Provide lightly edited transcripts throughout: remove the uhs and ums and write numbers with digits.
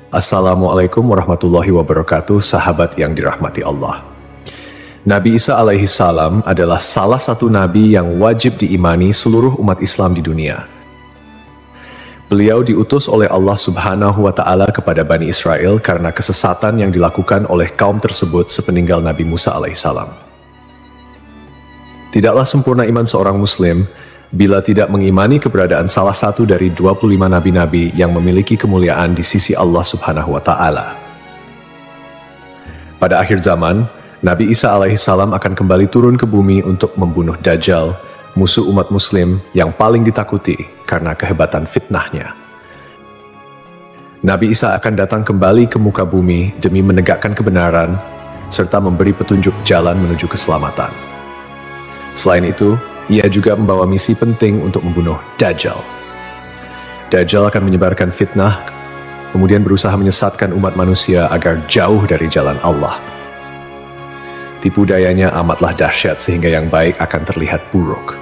Assalamualaikum warahmatullahi wabarakatuh, sahabat yang dirahmati Allah. Nabi Isa alaihi salam adalah salah satu nabi yang wajib diimani seluruh umat Islam di dunia. Beliau diutus oleh Allah Subhanahu wa Ta'ala kepada Bani Israel karena kesesatan yang dilakukan oleh kaum tersebut sepeninggal Nabi Musa alaihi salam. Tidaklah sempurna iman seorang Muslim bila tidak mengimani keberadaan salah satu dari 25 nabi-nabi yang memiliki kemuliaan di sisi Allah Subhanahu wa Ta'ala. Pada akhir zaman, Nabi Isa alaihi salam akan kembali turun ke bumi untuk membunuh Dajjal, musuh umat Muslim yang paling ditakuti karena kehebatan fitnahnya. Nabi Isa akan datang kembali ke muka bumi demi menegakkan kebenaran serta memberi petunjuk jalan menuju keselamatan. Selain itu, ia juga membawa misi penting untuk membunuh Dajjal. Dajjal akan menyebarkan fitnah, kemudian berusaha menyesatkan umat manusia agar jauh dari jalan Allah. Tipu dayanya amatlah dahsyat sehingga yang baik akan terlihat buruk.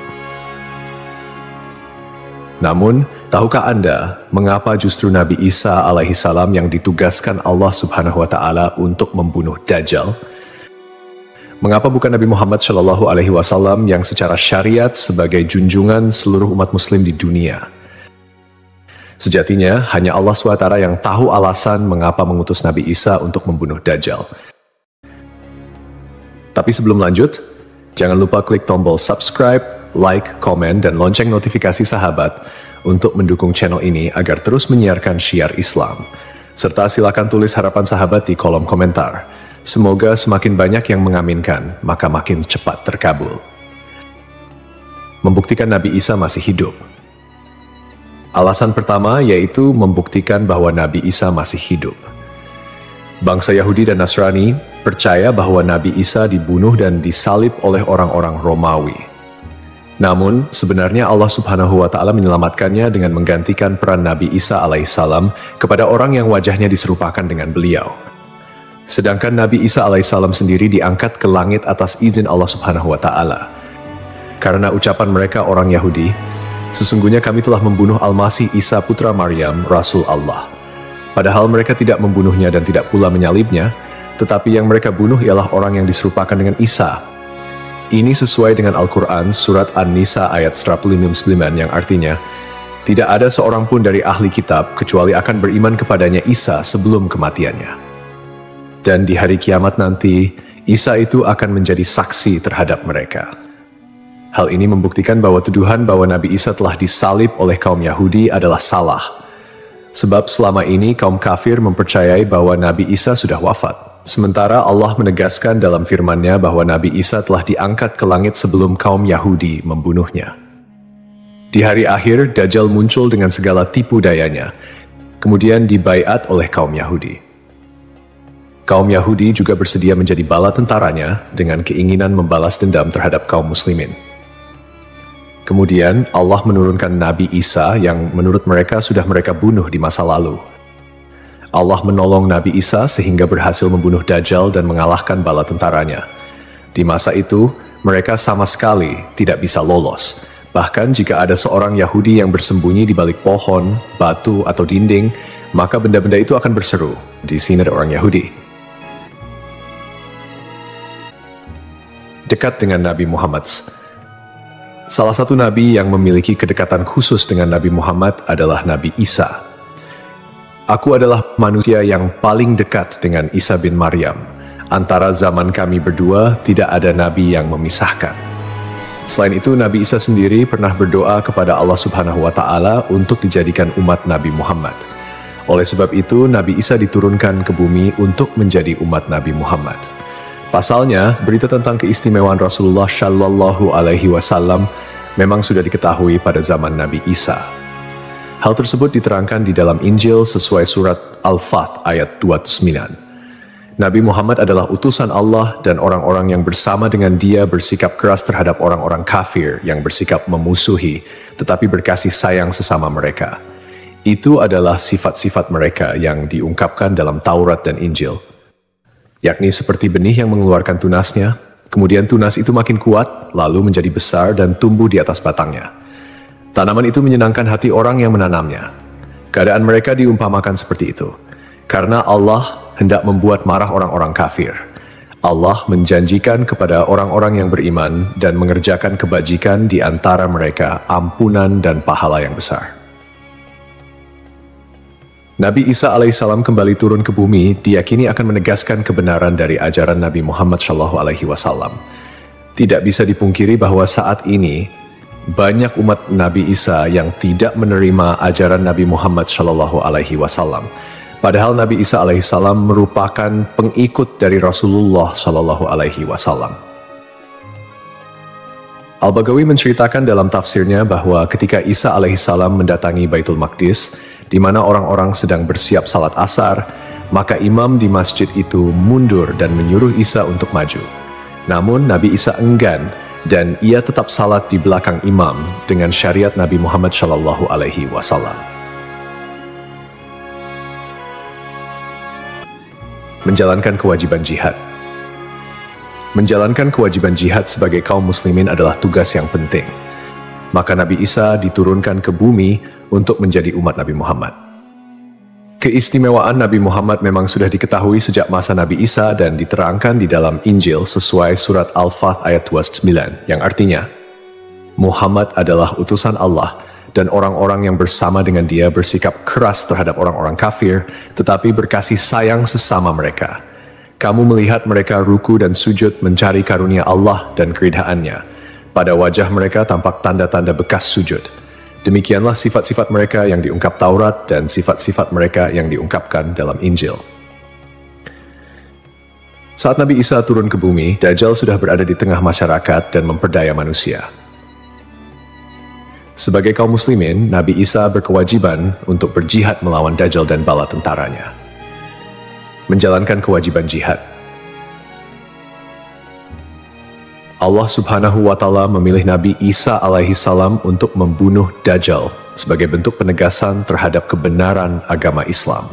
Namun, tahukah Anda mengapa justru Nabi Isa alaihi salam yang ditugaskan Allah Subhanahu wa Ta'ala untuk membunuh Dajjal? Mengapa bukan Nabi Muhammad Shallallahu Alaihi Wasallam yang secara syariat sebagai junjungan seluruh umat Muslim di dunia? Sejatinya, hanya Allah SWT yang tahu alasan mengapa mengutus Nabi Isa untuk membunuh Dajjal. Tapi sebelum lanjut, jangan lupa klik tombol subscribe, like, komen, dan lonceng notifikasi sahabat untuk mendukung channel ini agar terus menyiarkan syiar Islam. Serta silakan tulis harapan sahabat di kolom komentar. Semoga semakin banyak yang mengaminkan, maka makin cepat terkabul. Membuktikan Nabi Isa masih hidup. Alasan pertama yaitu membuktikan bahwa Nabi Isa masih hidup. Bangsa Yahudi dan Nasrani percaya bahwa Nabi Isa dibunuh dan disalib oleh orang-orang Romawi. Namun, sebenarnya Allah Subhanahu wa Ta'ala menyelamatkannya dengan menggantikan peran Nabi Isa alaihissalam kepada orang yang wajahnya diserupakan dengan beliau. Sedangkan Nabi Isa alaihissalam sendiri diangkat ke langit atas izin Allah Subhanahu wa Ta'ala. Karena ucapan mereka orang Yahudi, sesungguhnya kami telah membunuh Al-Masih Isa putra Maryam, Rasul Allah. Padahal mereka tidak membunuhnya dan tidak pula menyalibnya, tetapi yang mereka bunuh ialah orang yang diserupakan dengan Isa. Ini sesuai dengan Al-Quran surat An-Nisa ayat 159 yang artinya, tidak ada seorang pun dari ahli kitab kecuali akan beriman kepadanya Isa sebelum kematiannya. Dan di hari kiamat nanti, Isa itu akan menjadi saksi terhadap mereka. Hal ini membuktikan bahwa tuduhan bahwa Nabi Isa telah disalib oleh kaum Yahudi adalah salah. Sebab selama ini kaum kafir mempercayai bahwa Nabi Isa sudah wafat. Sementara Allah menegaskan dalam firman-Nya bahwa Nabi Isa telah diangkat ke langit sebelum kaum Yahudi membunuhnya. Di hari akhir, Dajjal muncul dengan segala tipu dayanya, kemudian dibaiat oleh kaum Yahudi. Kaum Yahudi juga bersedia menjadi bala tentaranya dengan keinginan membalas dendam terhadap kaum muslimin. Kemudian Allah menurunkan Nabi Isa yang menurut mereka sudah mereka bunuh di masa lalu. Allah menolong Nabi Isa sehingga berhasil membunuh Dajjal dan mengalahkan bala tentaranya. Di masa itu, mereka sama sekali tidak bisa lolos. Bahkan jika ada seorang Yahudi yang bersembunyi di balik pohon, batu, atau dinding, maka benda-benda itu akan berseru, "Di sini ada orang Yahudi." Dekat dengan Nabi Muhammad. Salah satu nabi yang memiliki kedekatan khusus dengan Nabi Muhammad adalah Nabi Isa. Aku adalah manusia yang paling dekat dengan Isa bin Maryam. Antara zaman kami berdua tidak ada nabi yang memisahkan. Selain itu, Nabi Isa sendiri pernah berdoa kepada Allah Subhanahu wa Ta'ala untuk dijadikan umat Nabi Muhammad. Oleh sebab itu, Nabi Isa diturunkan ke bumi untuk menjadi umat Nabi Muhammad. Pasalnya, berita tentang keistimewaan Rasulullah Shallallahu Alaihi Wasallam memang sudah diketahui pada zaman Nabi Isa. Hal tersebut diterangkan di dalam Injil sesuai surat Al-Fath ayat 29. Nabi Muhammad adalah utusan Allah dan orang-orang yang bersama dengan dia bersikap keras terhadap orang-orang kafir yang bersikap memusuhi, tetapi berkasih sayang sesama mereka. Itu adalah sifat-sifat mereka yang diungkapkan dalam Taurat dan Injil. Yakni seperti benih yang mengeluarkan tunasnya, kemudian tunas itu makin kuat, lalu menjadi besar dan tumbuh di atas batangnya. Tanaman itu menyenangkan hati orang yang menanamnya. Keadaan mereka diumpamakan seperti itu. Karena Allah hendak membuat marah orang-orang kafir. Allah menjanjikan kepada orang-orang yang beriman dan mengerjakan kebajikan di antara mereka ampunan dan pahala yang besar. Nabi Isa alaihissalam kembali turun ke bumi diyakini akan menegaskan kebenaran dari ajaran Nabi Muhammad SAW. Tidak bisa dipungkiri bahwa saat ini banyak umat Nabi Isa yang tidak menerima ajaran Nabi Muhammad SAW. Padahal Nabi Isa alaihissalam merupakan pengikut dari Rasulullah SAW. Al-Baghawi menceritakan dalam tafsirnya bahwa ketika Isa alaihissalam mendatangi Baitul Maqdis, di mana orang-orang sedang bersiap salat asar, maka imam di masjid itu mundur dan menyuruh Isa untuk maju. Namun Nabi Isa enggan dan ia tetap salat di belakang imam dengan syariat Nabi Muhammad SAW. Menjalankan kewajiban jihad. Menjalankan kewajiban jihad sebagai kaum muslimin adalah tugas yang penting. Maka Nabi Isa diturunkan ke bumi untuk menjadi umat Nabi Muhammad. Keistimewaan Nabi Muhammad memang sudah diketahui sejak masa Nabi Isa dan diterangkan di dalam Injil sesuai surat Al-Fath ayat 29, yang artinya, Muhammad adalah utusan Allah dan orang-orang yang bersama dengan dia bersikap keras terhadap orang-orang kafir, tetapi berkasih sayang sesama mereka. Kamu melihat mereka ruku dan sujud mencari karunia Allah dan keridhaannya. Pada wajah mereka tampak tanda-tanda bekas sujud. Demikianlah sifat-sifat mereka yang diungkap Taurat dan sifat-sifat mereka yang diungkapkan dalam Injil. Saat Nabi Isa turun ke bumi, Dajjal sudah berada di tengah masyarakat dan memperdaya manusia. Sebagai kaum muslimin, Nabi Isa berkewajiban untuk berjihad melawan Dajjal dan bala tentaranya. Menjalankan kewajiban jihad. Allah Subhanahu wa Ta'ala memilih Nabi Isa alaihissalam untuk membunuh Dajjal sebagai bentuk penegasan terhadap kebenaran agama Islam.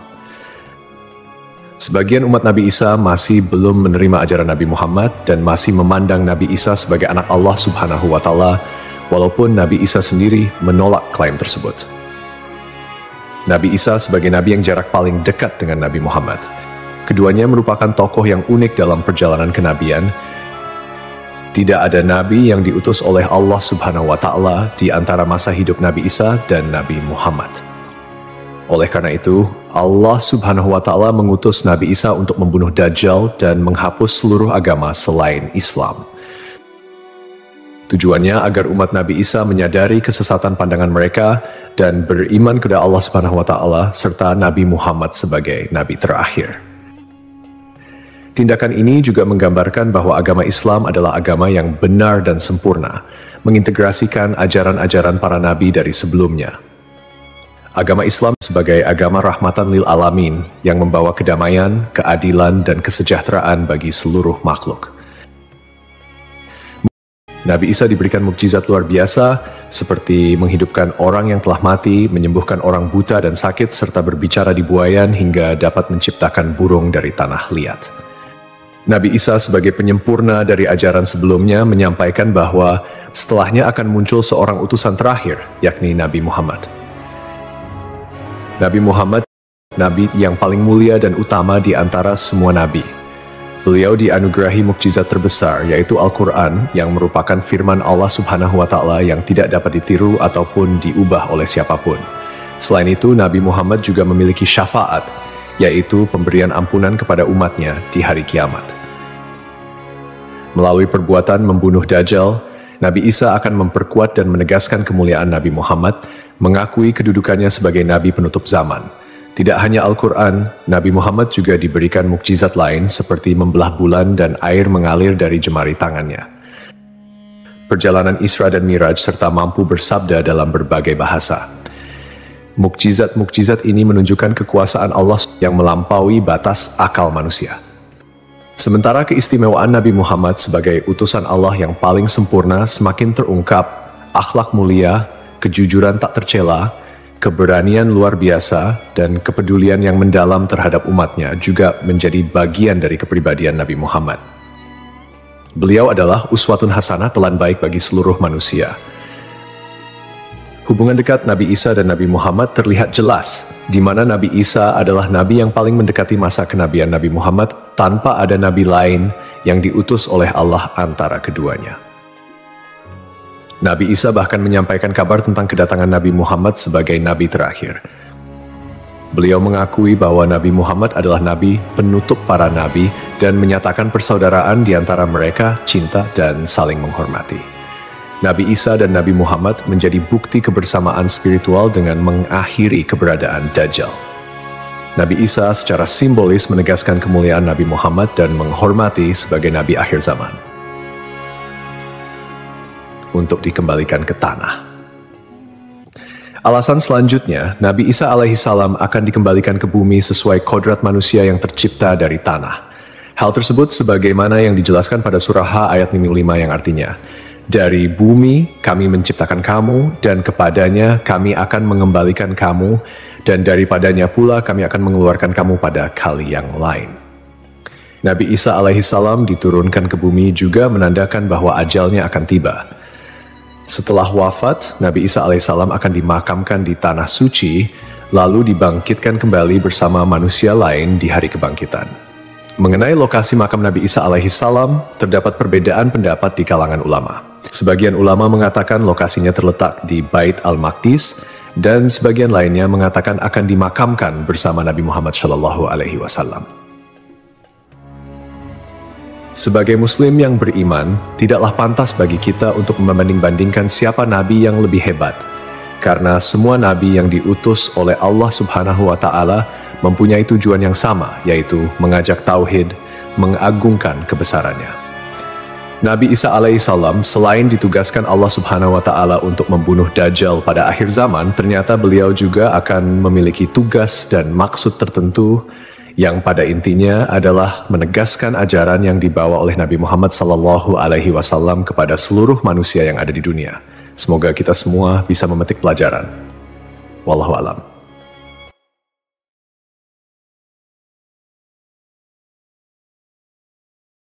Sebagian umat Nabi Isa masih belum menerima ajaran Nabi Muhammad dan masih memandang Nabi Isa sebagai anak Allah Subhanahu wa Ta'ala, walaupun Nabi Isa sendiri menolak klaim tersebut. Nabi Isa sebagai nabi yang jarak paling dekat dengan Nabi Muhammad. Keduanya merupakan tokoh yang unik dalam perjalanan kenabian. Tidak ada nabi yang diutus oleh Allah Subhanahu wa Ta'ala di antara masa hidup Nabi Isa dan Nabi Muhammad. Oleh karena itu, Allah Subhanahu wa Ta'ala mengutus Nabi Isa untuk membunuh Dajjal dan menghapus seluruh agama selain Islam. Tujuannya agar umat Nabi Isa menyadari kesesatan pandangan mereka dan beriman kepada Allah Subhanahu wa Ta'ala serta Nabi Muhammad sebagai nabi terakhir. Tindakan ini juga menggambarkan bahwa agama Islam adalah agama yang benar dan sempurna, mengintegrasikan ajaran-ajaran para nabi dari sebelumnya. Agama Islam sebagai agama rahmatan lil alamin yang membawa kedamaian, keadilan, dan kesejahteraan bagi seluruh makhluk. Nabi Isa diberikan mukjizat luar biasa seperti menghidupkan orang yang telah mati, menyembuhkan orang buta dan sakit, serta berbicara di buayan hingga dapat menciptakan burung dari tanah liat. Nabi Isa sebagai penyempurna dari ajaran sebelumnya menyampaikan bahwa setelahnya akan muncul seorang utusan terakhir, yakni Nabi Muhammad. Nabi Muhammad, nabi yang paling mulia dan utama di antara semua nabi. Beliau dianugerahi mukjizat terbesar, yaitu Al-Quran, yang merupakan firman Allah Subhanahu wa Ta'ala yang tidak dapat ditiru ataupun diubah oleh siapapun. Selain itu, Nabi Muhammad juga memiliki syafaat, yaitu pemberian ampunan kepada umatnya di hari kiamat. Melalui perbuatan membunuh Dajjal, Nabi Isa akan memperkuat dan menegaskan kemuliaan Nabi Muhammad, mengakui kedudukannya sebagai nabi penutup zaman. Tidak hanya Al-Quran, Nabi Muhammad juga diberikan mukjizat lain seperti membelah bulan dan air mengalir dari jemari tangannya. Perjalanan Isra dan Miraj serta mampu bersabda dalam berbagai bahasa. Mukjizat-mukjizat ini menunjukkan kekuasaan Allah yang melampaui batas akal manusia. Sementara keistimewaan Nabi Muhammad sebagai utusan Allah yang paling sempurna semakin terungkap, akhlak mulia, kejujuran tak tercela, keberanian luar biasa, dan kepedulian yang mendalam terhadap umatnya juga menjadi bagian dari kepribadian Nabi Muhammad. Beliau adalah uswatun hasanah, telan baik bagi seluruh manusia. Hubungan dekat Nabi Isa dan Nabi Muhammad terlihat jelas, di mana Nabi Isa adalah nabi yang paling mendekati masa kenabian Nabi Muhammad tanpa ada nabi lain yang diutus oleh Allah antara keduanya. Nabi Isa bahkan menyampaikan kabar tentang kedatangan Nabi Muhammad sebagai nabi terakhir. Beliau mengakui bahwa Nabi Muhammad adalah nabi penutup para nabi dan menyatakan persaudaraan di antara mereka, cinta dan saling menghormati. Nabi Isa dan Nabi Muhammad menjadi bukti kebersamaan spiritual dengan mengakhiri keberadaan Dajjal. Nabi Isa secara simbolis menegaskan kemuliaan Nabi Muhammad dan menghormati sebagai nabi akhir zaman. Untuk dikembalikan ke tanah. Alasan selanjutnya, Nabi Isa alaihissalam akan dikembalikan ke bumi sesuai kodrat manusia yang tercipta dari tanah. Hal tersebut sebagaimana yang dijelaskan pada surah H ayat 5 yang artinya, dari bumi kami menciptakan kamu, dan kepadanya kami akan mengembalikan kamu, dan daripadanya pula kami akan mengeluarkan kamu pada kali yang lain. Nabi Isa alaihissalam diturunkan ke bumi juga menandakan bahwa ajalnya akan tiba. Setelah wafat, Nabi Isa alaihissalam akan dimakamkan di tanah suci, lalu dibangkitkan kembali bersama manusia lain di hari kebangkitan. Mengenai lokasi makam Nabi Isa alaihissalam, terdapat perbedaan pendapat di kalangan ulama. Sebagian ulama mengatakan lokasinya terletak di Bait al-Maqdis, dan sebagian lainnya mengatakan akan dimakamkan bersama Nabi Muhammad SAW. Sebagai muslim yang beriman, tidaklah pantas bagi kita untuk membanding-bandingkan siapa nabi yang lebih hebat, karena semua nabi yang diutus oleh Allah Subhanahu wa Ta'ala mempunyai tujuan yang sama, yaitu mengajak tauhid, mengagungkan kebesarannya. Nabi Isa alaihissalam selain ditugaskan Allah Subhanahu wa Ta'ala untuk membunuh Dajjal pada akhir zaman, ternyata beliau juga akan memiliki tugas dan maksud tertentu yang pada intinya adalah menegaskan ajaran yang dibawa oleh Nabi Muhammad SAW kepada seluruh manusia yang ada di dunia. Semoga kita semua bisa memetik pelajaran. Wallahu a'lam.